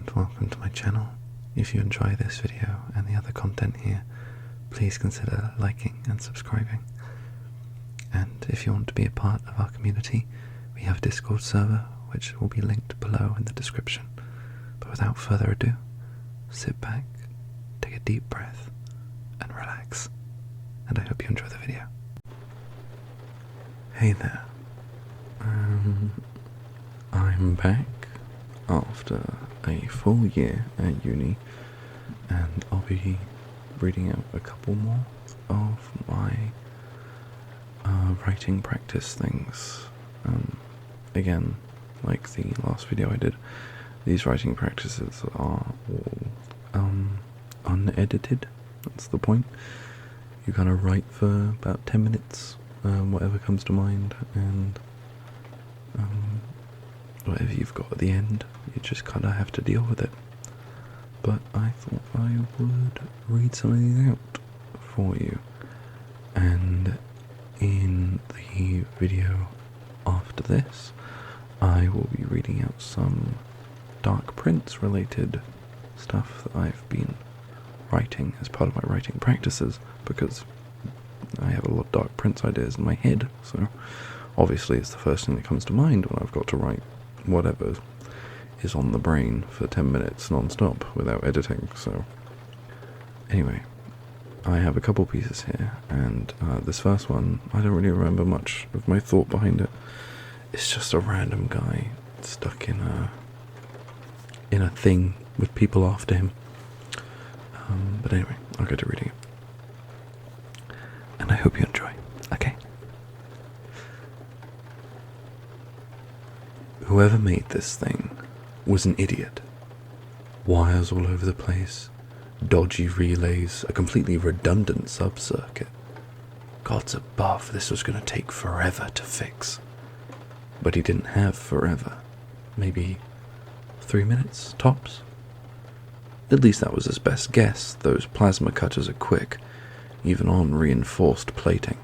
and welcome to my channel. If you enjoy this video and the other content here, please consider liking and subscribing. And if you want to be a part of our community, we have a Discord server which will be linked below in the description. But without further ado, sit back, take a deep breath, and relax. And I hope you enjoy the video. Hey there. I'm back after a full year at uni, and I'll be reading out a couple more of my writing practice things. Again, like the last video I did, these writing practices are all unedited. That's the point. You kind of write for about 10 minutes, whatever comes to mind, and whatever you've got at the end, you just kind of have to deal with it. But I thought I would read some of these out for you, and in the video after this, I will be reading out some Dark Prince related stuff that I've been writing as part of my writing practices, because I have a lot of Dark Prince ideas in my head, so obviously it's the first thing that comes to mind when I've got to write whatever is on the brain for 10 minutes non-stop without editing. So anyway, I have a couple pieces here, and this first one, I don't really remember much of my thought behind it. It's just a random guy stuck in a thing with people after him. But anyway, I'll go to reading it, and I hope you enjoy. Okay. Whoever made this thing was an idiot. Wires all over the place, dodgy relays, a completely redundant sub-circuit. Gods above, this was going to take forever to fix. But he didn't have forever. Maybe 3 minutes, tops? At least that was his best guess. Those plasma cutters are quick, even on reinforced plating.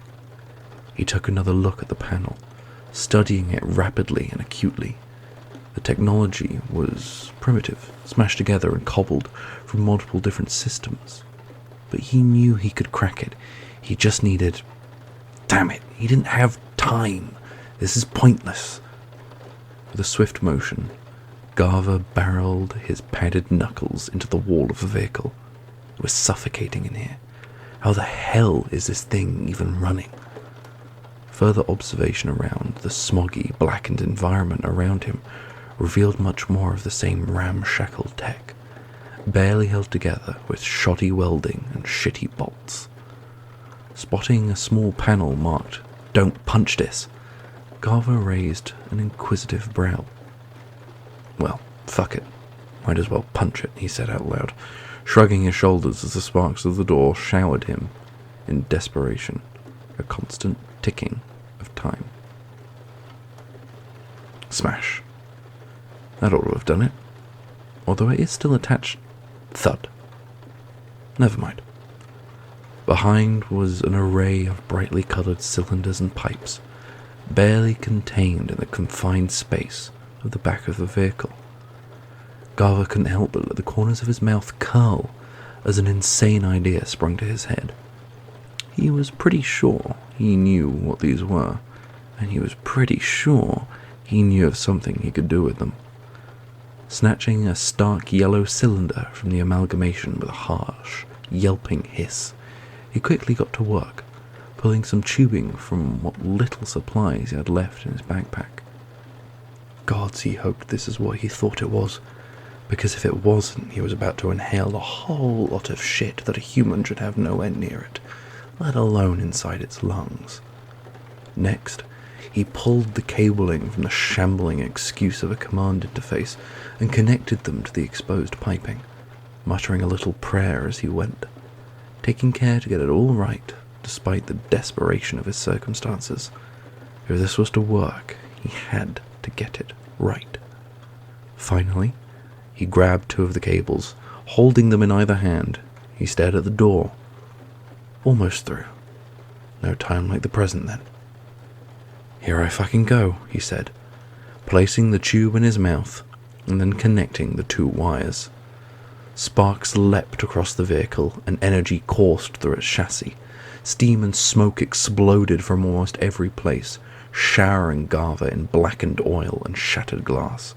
He took another look at the panel, studying it rapidly and acutely. The technology was primitive, smashed together and cobbled from multiple different systems. But he knew he could crack it. He just needed... Damn it, he didn't have time. This is pointless. With a swift motion, Garver barreled his padded knuckles into the wall of the vehicle. It was suffocating in here. How the hell is this thing even running? Further observation around the smoggy, blackened environment around him revealed much more of the same ramshackle tech, barely held together with shoddy welding and shitty bolts. Spotting a small panel marked, "Don't punch this," Garver raised an inquisitive brow. "Well, fuck it. Might as well punch it," he said out loud, shrugging his shoulders as the sparks of the door showered him in desperation, a constant ticking of time. Smash. That ought to have done it. Although it is still attached. Thud. Never mind. Behind was an array of brightly coloured cylinders and pipes, barely contained in the confined space of the back of the vehicle. Garver couldn't help but let the corners of his mouth curl as an insane idea sprung to his head. He was pretty sure he knew what these were, and he was pretty sure he knew of something he could do with them. Snatching a stark yellow cylinder from the amalgamation with a harsh, yelping hiss, he quickly got to work, pulling some tubing from what little supplies he had left in his backpack. Gods, he hoped this is what he thought it was, because if it wasn't, he was about to inhale a whole lot of shit that a human should have nowhere near it, let alone inside its lungs. Next, he pulled the cabling from the shambling excuse of a command interface and connected them to the exposed piping, muttering a little prayer as he went, taking care to get it all right, despite the desperation of his circumstances. If this was to work, he had to get it right. Finally, he grabbed 2 of the cables, holding them in either hand. He stared at the door. Almost through. No time like the present, then. "Here I fucking go," he said, placing the tube in his mouth, and then connecting the two wires. Sparks leapt across the vehicle, and energy coursed through its chassis. Steam and smoke exploded from almost every place, showering Garver in blackened oil and shattered glass.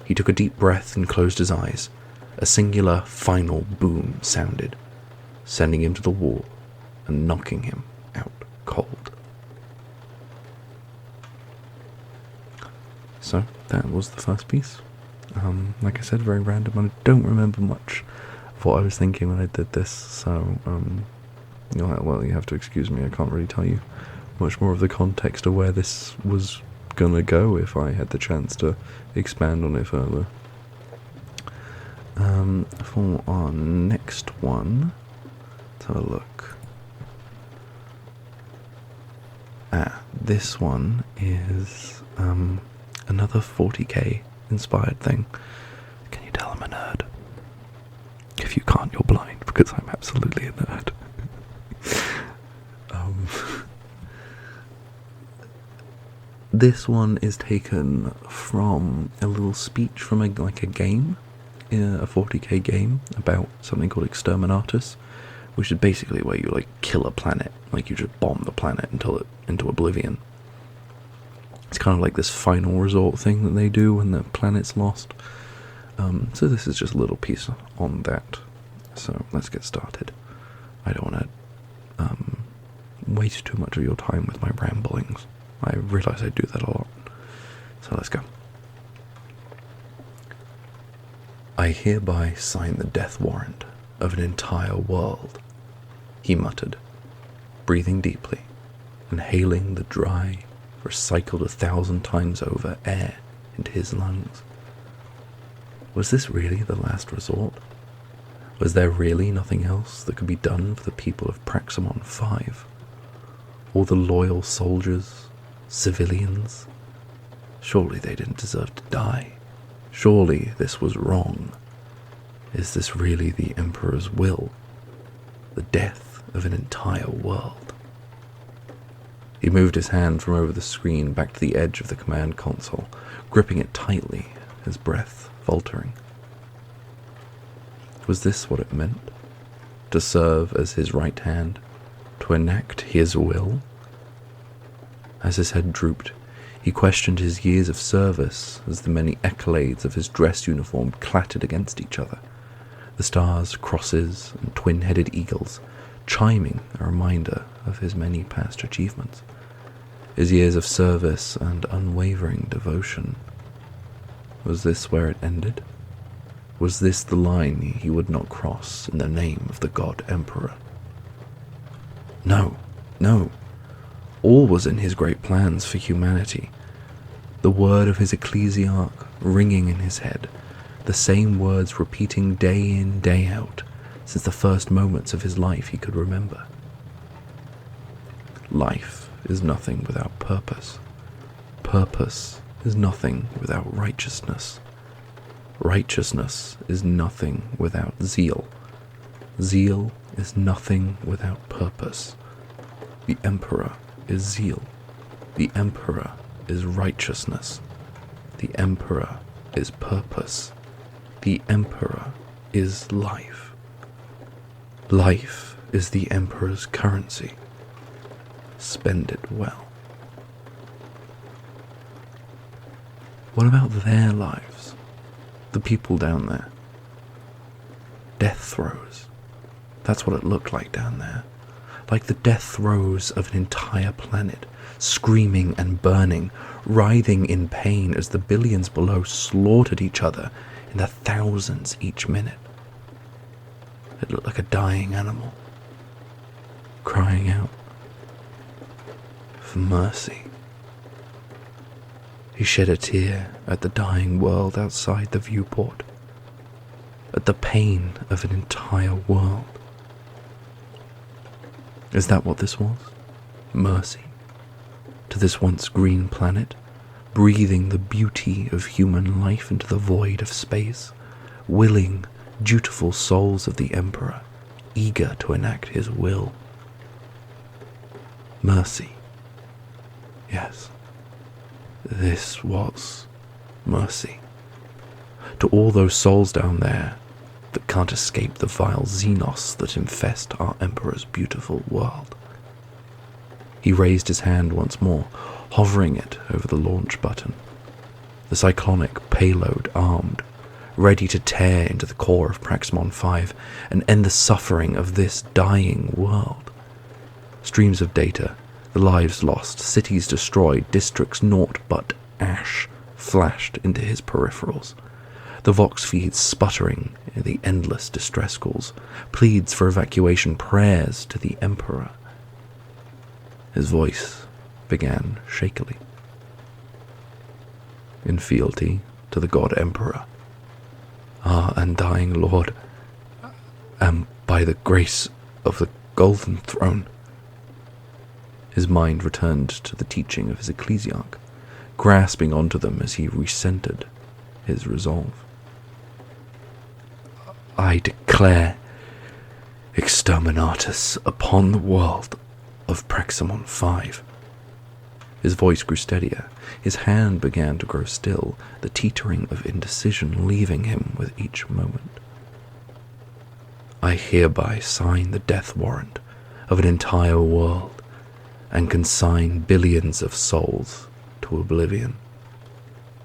He took a deep breath and closed his eyes. A singular, final boom sounded, sending him to the wall and knocking him out cold. So, that was the first piece. Like I said, very random, and I don't remember much of what I was thinking when I did this, so, you have to excuse me, I can't really tell you much more of the context of where this was gonna go if I had the chance to expand on it further. For our next one, let's have a look. This one is, another 40k inspired thing. Can you tell I'm a nerd? If you can't, you're blind, because I'm absolutely a nerd. This one is taken from a little speech from a game, a 40k game about something called Exterminatus, which is basically where you kill a planet, you just bomb the planet into oblivion. It's kind of like this final resort thing that they do when the planet's lost. So this is just a little piece on that. So let's get started. I don't want to waste too much of your time with my ramblings. I realise I do that a lot. So let's go. I hereby sign the death warrant of an entire world, he muttered, breathing deeply, inhaling the dry, recycled 1,000 times over air into his lungs. Was this really the last resort? Was there really nothing else that could be done for the people of Praximon 5? All the loyal soldiers, civilians? Surely they didn't deserve to die. Surely this was wrong. Is this really the Emperor's will? The death of an entire world? He moved his hand from over the screen back to the edge of the command console, gripping it tightly, his breath faltering. Was this what it meant? To serve as his right hand? To enact his will? As his head drooped, he questioned his years of service as the many accolades of his dress uniform clattered against each other, the stars, crosses, and twin-headed eagles chiming a reminder of his many past achievements, his years of service and unwavering devotion. Was this where it ended? Was this the line he would not cross in the name of the God Emperor? No, no. All was in his great plans for humanity. The word of his ecclesiarch ringing in his head, the same words repeating day in, day out, since the first moments of his life he could remember. Life is nothing without purpose. Purpose is nothing without righteousness. Righteousness is nothing without zeal. Zeal is nothing without purpose. The Emperor is zeal. The Emperor is righteousness. The Emperor is purpose. The Emperor is life. Life is the Emperor's currency. Spend it well. What about their lives? The people down there? Death throes. That's what it looked like down there. Like the death throes of an entire planet, screaming and burning, writhing in pain as the billions below slaughtered each other in the thousands each minute. It looked like a dying animal, crying out for mercy. He shed a tear at the dying world outside the viewport, at the pain of an entire world. Is that what this was? Mercy? To this once green planet, breathing the beauty of human life into the void of space, willing, dutiful souls of the Emperor, eager to enact his will. Mercy. Yes, this was mercy. to all those souls down there that can't escape the vile xenos that infest our Emperor's beautiful world. He raised his hand once more, hovering it over the launch button. The cyclonic payload armed, ready to tear into the core of Praximon 5 and end the suffering of this dying world. Streams of data, the lives lost, cities destroyed, districts naught but ash, flashed into his peripherals. The vox feeds sputtering in the endless distress calls, pleads for evacuation, prayers to the Emperor. His voice began shakily. In fealty to the God Emperor, our undying Lord, and by the grace of the Golden Throne. His mind returned to the teaching of his ecclesiarch, grasping onto them as he recentered his resolve. I declare Exterminatus upon the world of Praximon 5. His voice grew steadier. His hand began to grow still, the teetering of indecision leaving him with each moment. I hereby sign the death warrant of an entire world and consign billions of souls to oblivion.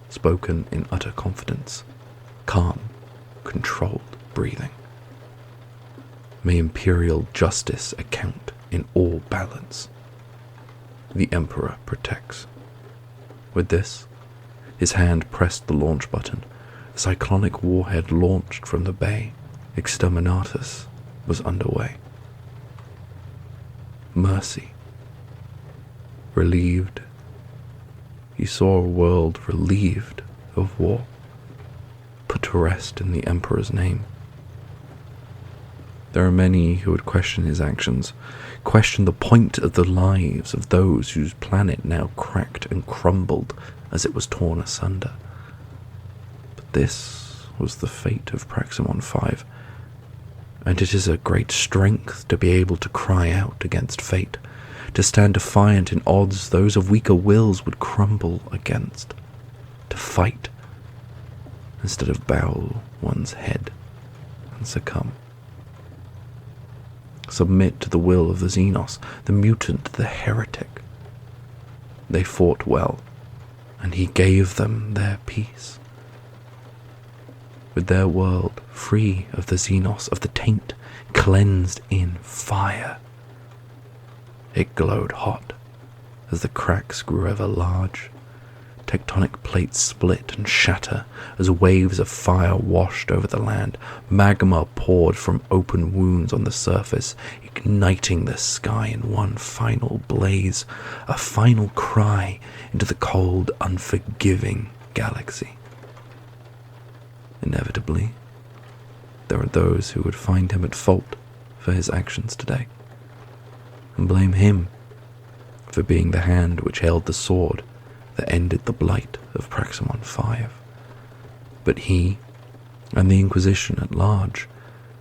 Spoken in utter confidence, calm, controlled breathing. May imperial justice account in all balance. The Emperor protects. With this, his hand pressed the launch button. The cyclonic warhead launched from the bay. Exterminatus was underway. Mercy. Relieved. He saw a world relieved of war, put to rest in the Emperor's name. There are many who would question his actions, question the point of the lives of those whose planet now cracked and crumbled as it was torn asunder. But this was the fate of Praximon 5, and it is a great strength to be able to cry out against fate, to stand defiant in odds those of weaker wills would crumble against, to fight instead of bow one's head and succumb. Submit to the will of the Xenos, the mutant, the heretic. They fought well, and he gave them their peace. With their world free of the Xenos, of the taint, cleansed in fire. It glowed hot as the cracks grew ever large. Tectonic plates split and shatter as waves of fire washed over the land. Magma poured from open wounds on the surface, igniting the sky in one final blaze, a final cry into the cold, unforgiving galaxy. Inevitably, there are those who would find him at fault for his actions today, and blame him for being the hand which held the sword that ended the blight of Praximon 5. But he, and the Inquisition at large,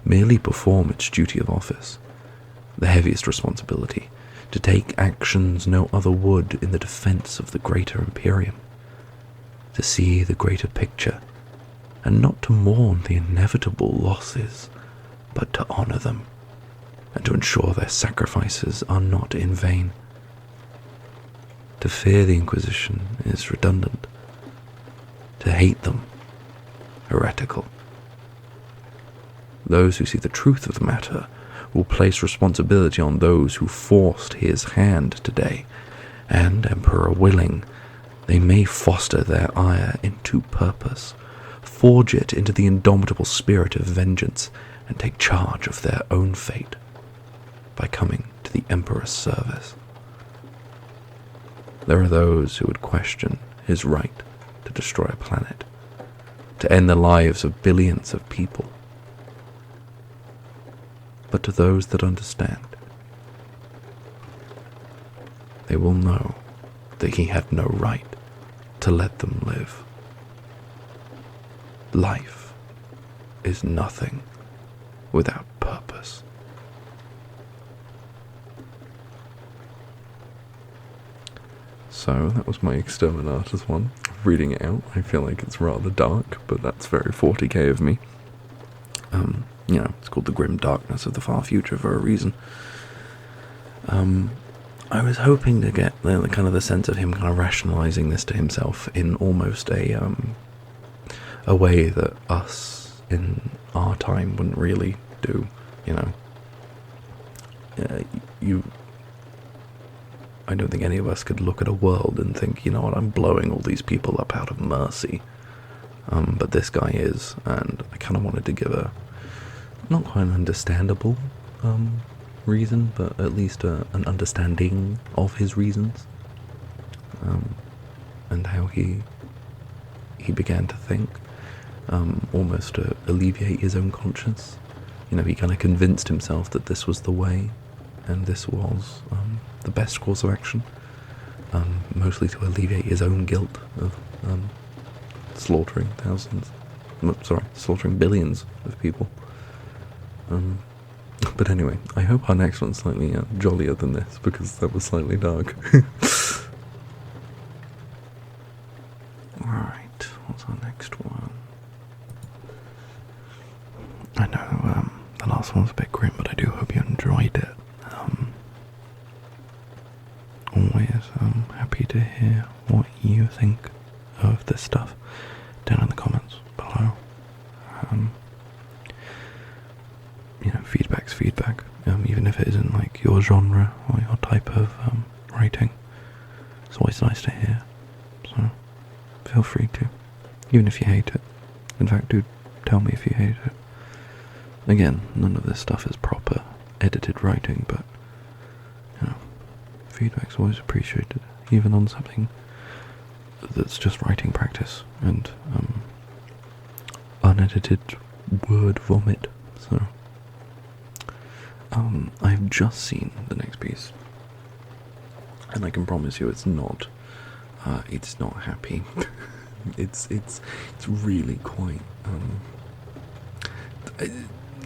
merely perform its duty of office, the heaviest responsibility, to take actions no other would in the defense of the greater Imperium, to see the greater picture, and not to mourn the inevitable losses, but to honor them, and to ensure their sacrifices are not in vain. To fear the Inquisition is redundant. To hate them, heretical. Those who see the truth of the matter will place responsibility on those who forced his hand today, and, Emperor willing, they may foster their ire into purpose, forge it into the indomitable spirit of vengeance, and take charge of their own fate by coming to the Emperor's service. There are those who would question his right to destroy a planet, to end the lives of billions of people. But to those that understand, they will know that he had no right to let them live. Life is nothing without purpose. So that was my Exterminatus one. reading it out. I feel like it's rather dark, but that's very 40k of me. You know, it's called The Grim Darkness of the Far Future for a reason. I was hoping to get the kind of the sense of him kind of rationalizing this to himself in almost a way that us in our time wouldn't really do, you know. I don't think any of us could look at a world and think, you know what, I'm blowing all these people up out of mercy. But this guy is, and I kind of wanted to give a, not quite an understandable reason, but at least an understanding of his reasons, and how he began to think, almost to alleviate his own conscience. You know, he kind of convinced himself that this was the way, and this was the best course of action, mostly to alleviate his own guilt of slaughtering slaughtering billions of people. But anyway, I hope our next one's slightly jollier than this, because that was slightly dark. Alright, what's our next one? I know the last one was a bit grim, but I do hope you enjoyed it. Always happy to hear what you think of this stuff down in the comments below. You know, feedback's feedback, even if it isn't like your genre or your type of writing. It's always nice to hear, so feel free to, even if you hate it. In fact, do tell me if you hate it. Again, none of this stuff is proper edited writing, but, you know, feedback's always appreciated, even on something that's just writing practice and unedited word vomit. So I've just seen the next piece, and I can promise you it's not happy. it's really quite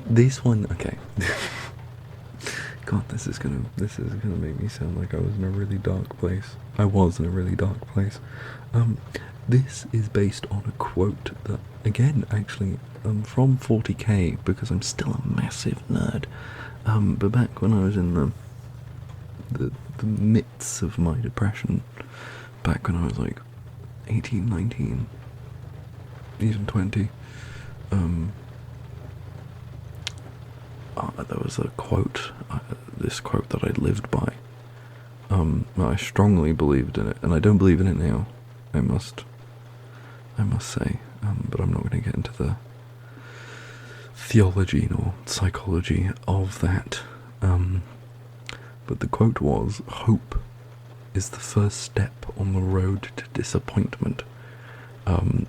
this one. Okay. God, this is gonna make me sound like I was in a really dark place. I was in a really dark place. This is based on a quote that, again, actually, from 40k, because I'm still a massive nerd. But back when I was in the midst of my depression, back when I was like 18, 19, even 20, there was a quote, this quote that I lived by. I strongly believed in it, and I don't believe in it now, I must say, but I'm not going to get into the theology nor psychology of that. But the quote was, "Hope is the first step on the road to disappointment."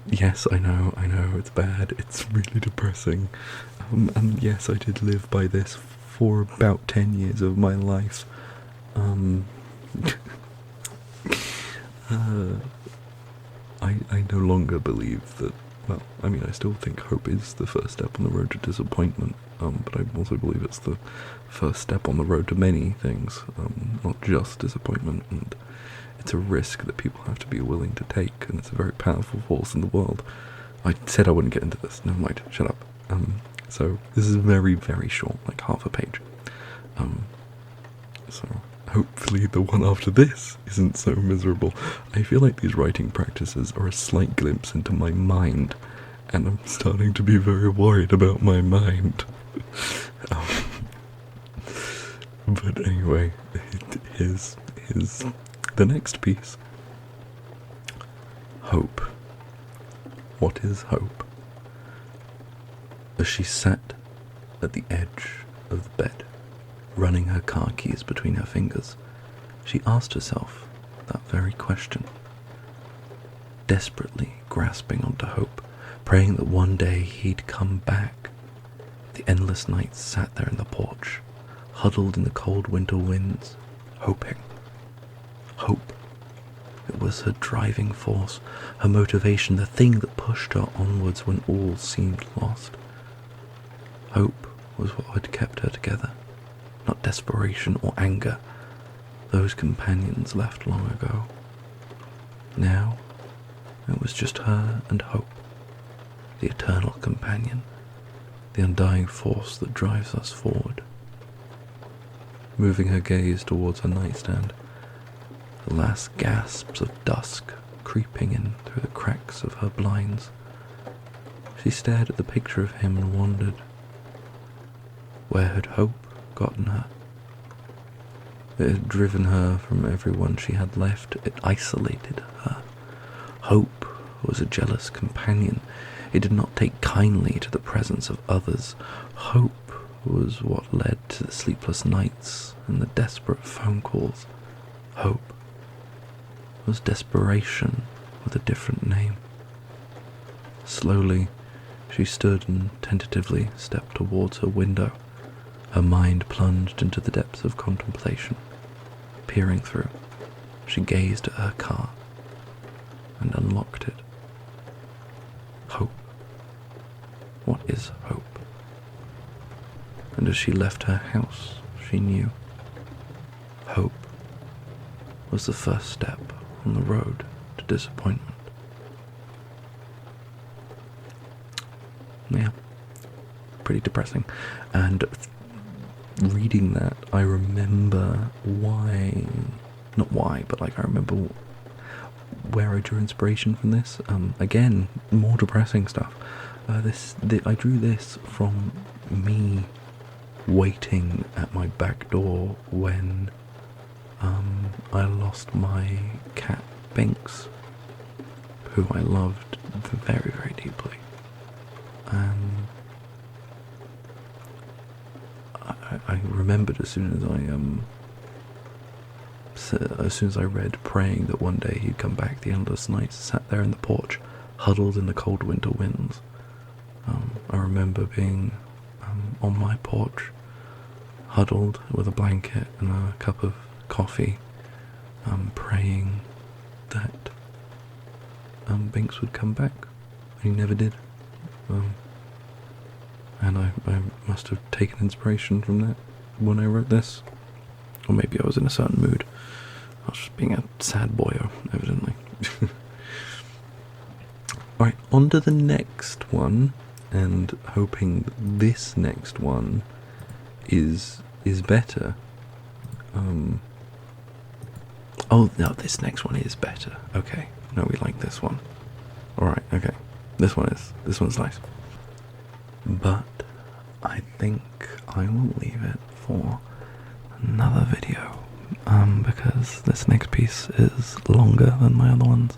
Yes, I know, it's bad, it's really depressing, and yes, I did live by this for about 10 years of my life. I no longer believe that, well, I mean, I still think hope is the first step on the road to disappointment, but I also believe it's the first step on the road to many things, not just disappointment, and it's a risk that people have to be willing to take, and it's a very powerful force in the world. I said I wouldn't get into this, never mind, shut up. So this is very, very short, like half a page. So hopefully the one after this isn't so miserable. I feel like these writing practices are a slight glimpse into my mind, and I'm starting to be very worried about my mind. But anyway, here's the next piece. Hope. What is hope? As she sat at the edge of the bed, running her car keys between her fingers, she asked herself that very question, desperately grasping onto hope, praying that one day he'd come back. The endless nights sat there in the porch, huddled in the cold winter winds, hoping. Hope. It was her driving force, her motivation, the thing that pushed her onwards when all seemed lost. Hope was what had kept her together, not desperation or anger, those companions left long ago. Now, It was just her and hope, the eternal companion, the undying force that drives us forward. Moving her gaze towards her nightstand, the last gasps of dusk creeping in through the cracks of her blinds, she stared at the picture of him and wondered, where had hope gotten her? It had driven her from everyone she had left. It isolated her. Hope was a jealous companion. It did not take kindly to the presence of others. Hope was what led to the sleepless nights and the desperate phone calls. Hope was desperation with a different name. Slowly, she stood and tentatively stepped towards her window. Her mind plunged into the depths of contemplation. Peering through, she gazed at her car and unlocked it. Hope. What is hope? And as she left her house, she knew. Hope was the first step on the road to disappointment. Yeah, pretty depressing. And reading that, I remember I remember where I drew inspiration from this. Again, more depressing stuff. I drew this from me waiting at my back door when I lost my cat Binks, who I loved very, very deeply. I remembered as soon as I read, praying that one day he'd come back. The endless nights, sat there in the porch, huddled in the cold winter winds. I remember being on my porch, huddled with a blanket and a cup of coffee, praying that Binks would come back. And he never did. And I must have taken inspiration from that when I wrote this. Or maybe I was in a certain mood. I was just being a sad boyo, evidently. Alright, on to the next one, and hoping that this next one is better. Oh, no, this next one is better. Okay, no, we like this one. Alright, okay. This one's nice. But I think I will leave it for another video, because this next piece is longer than my other ones,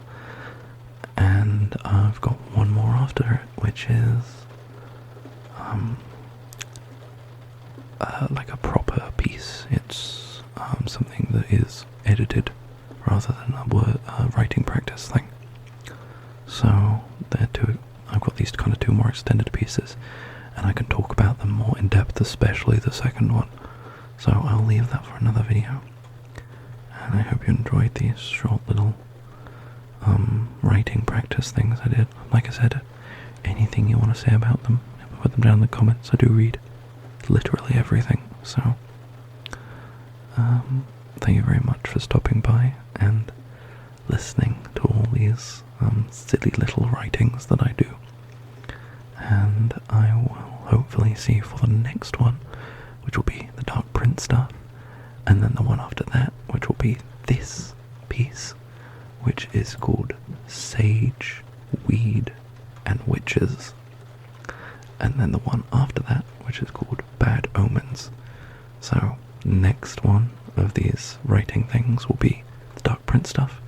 and I've got one more after it, which is like a proper piece. It's something that is edited rather than a writing practice thing. So I've got these kind of two more extended pieces, and I can talk about them more in depth, especially the second one. So I'll leave that for another video. And I hope you enjoyed these short little writing practice things I did. Like I said, anything you want to say about them, put them down in the comments. I do read literally everything. So thank you very much for stopping by and listening to all these silly little writings that I do. And I will hopefully see you for the next one, which will be the Dark Print stuff, and then the one after that, which will be this piece, which is called Sage, Weed, and Witches, and then the one after that, which is called Bad Omens. So next one of these writing things will be the Dark Print stuff,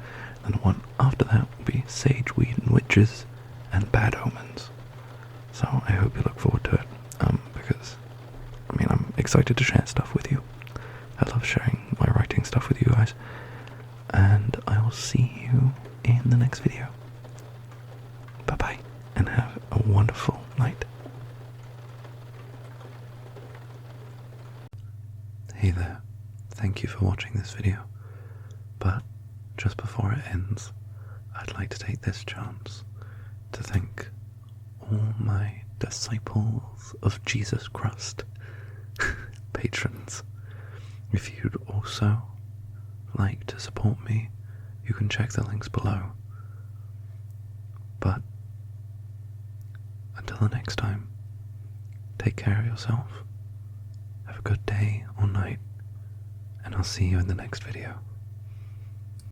and the one after that will be Sage, Weed, and Witches, and Bad Omens. So I hope you look forward to it, because, I mean, I'm excited to share stuff with you. I love sharing my writing stuff with you guys, and I will see you in the next video. Bye bye, and have a wonderful night. Hey there, thank you for watching this video, but just before it ends, I'd like to take this chance to thank all my disciples of Jesus Christ patrons. If you'd also like to support me, you can check the links below. But until the next time, take care of yourself. Have a good day or night, and I'll see you in the next video.